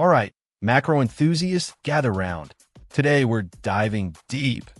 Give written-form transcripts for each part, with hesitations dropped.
Alright, macro enthusiasts, gather round. Today we're diving deep,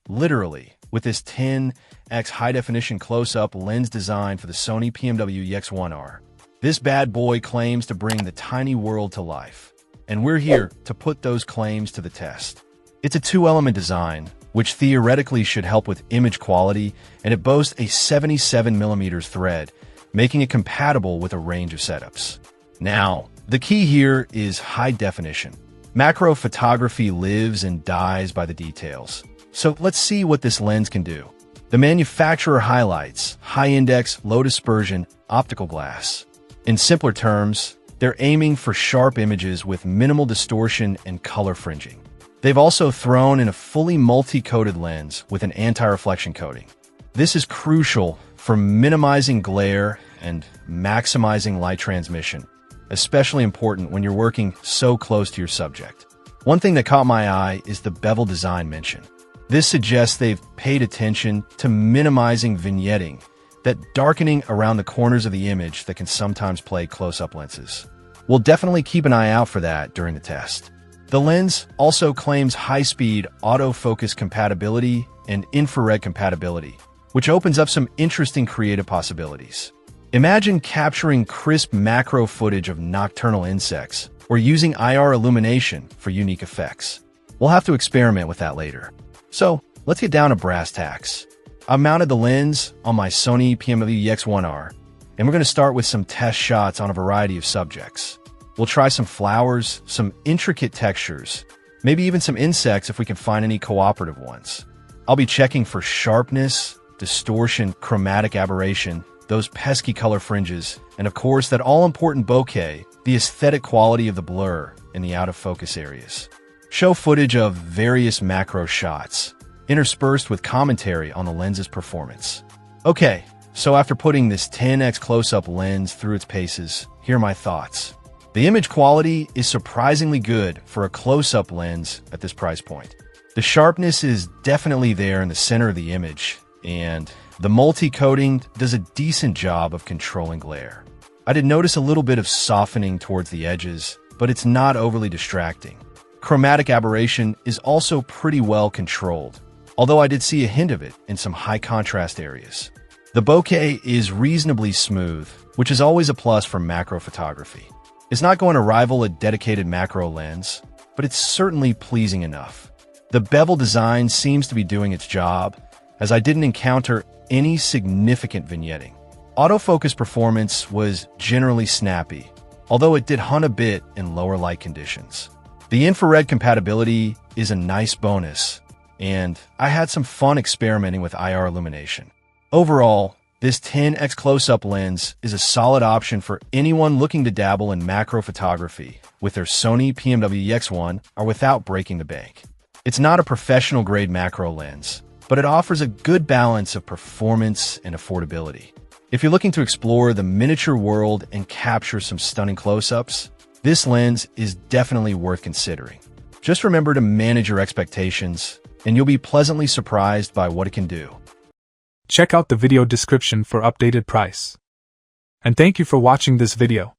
literally, with this 10x high-definition close-up lens design for the Sony PMW-EX1R. This bad boy claims to bring the tiny world to life, and we're here to put those claims to the test. It's a two-element design, which theoretically should help with image quality, and it boasts a 77mm thread, making it compatible with a range of setups. Now, the key here is high definition. Macro photography lives and dies by the details. So let's see what this lens can do. The manufacturer highlights high index, low dispersion, optical glass. In simpler terms, they're aiming for sharp images with minimal distortion and color fringing. They've also thrown in a fully multi-coated lens with an anti-reflection coating. This is crucial for minimizing glare and maximizing light transmission, especially important when you're working so close to your subject. One thing that caught my eye is the bevel design mentioned. This suggests they've paid attention to minimizing vignetting, that darkening around the corners of the image that can sometimes plague close-up lenses. We'll definitely keep an eye out for that during the test. The lens also claims high-speed autofocus compatibility and infrared compatibility, which opens up some interesting creative possibilities. Imagine capturing crisp macro footage of nocturnal insects or using IR illumination for unique effects. We'll have to experiment with that later. So, let's get down to brass tacks. I've mounted the lens on my Sony PMW-EX1R, and we're going to start with some test shots on a variety of subjects. We'll try some flowers, some intricate textures, maybe even some insects if we can find any cooperative ones. I'll be checking for sharpness, distortion, chromatic aberration, those pesky color fringes, and of course that all-important bokeh, the aesthetic quality of the blur in the out-of-focus areas. Show footage of various macro shots, interspersed with commentary on the lens's performance. Okay, so after putting this 10x close-up lens through its paces, here are my thoughts. The image quality is surprisingly good for a close-up lens at this price point. The sharpness is definitely there in the center of the image, and the multi-coating does a decent job of controlling glare. I did notice a little bit of softening towards the edges, but it's not overly distracting. Chromatic aberration is also pretty well controlled, although I did see a hint of it in some high contrast areas. The bokeh is reasonably smooth, which is always a plus for macro photography. It's not going to rival a dedicated macro lens, but it's certainly pleasing enough. The bevel design seems to be doing its job, as I didn't encounter any significant vignetting. Autofocus performance was generally snappy, although it did hunt a bit in lower light conditions. The infrared compatibility is a nice bonus, and I had some fun experimenting with IR illumination. Overall, this 10x close-up lens is a solid option for anyone looking to dabble in macro photography with their Sony PMW-EX1R without breaking the bank. It's not a professional-grade macro lens, but it offers a good balance of performance and affordability. If you're looking to explore the miniature world and capture some stunning close-ups, this lens is definitely worth considering. Just remember to manage your expectations, and you'll be pleasantly surprised by what it can do. Check out the video description for updated price. And thank you for watching this video.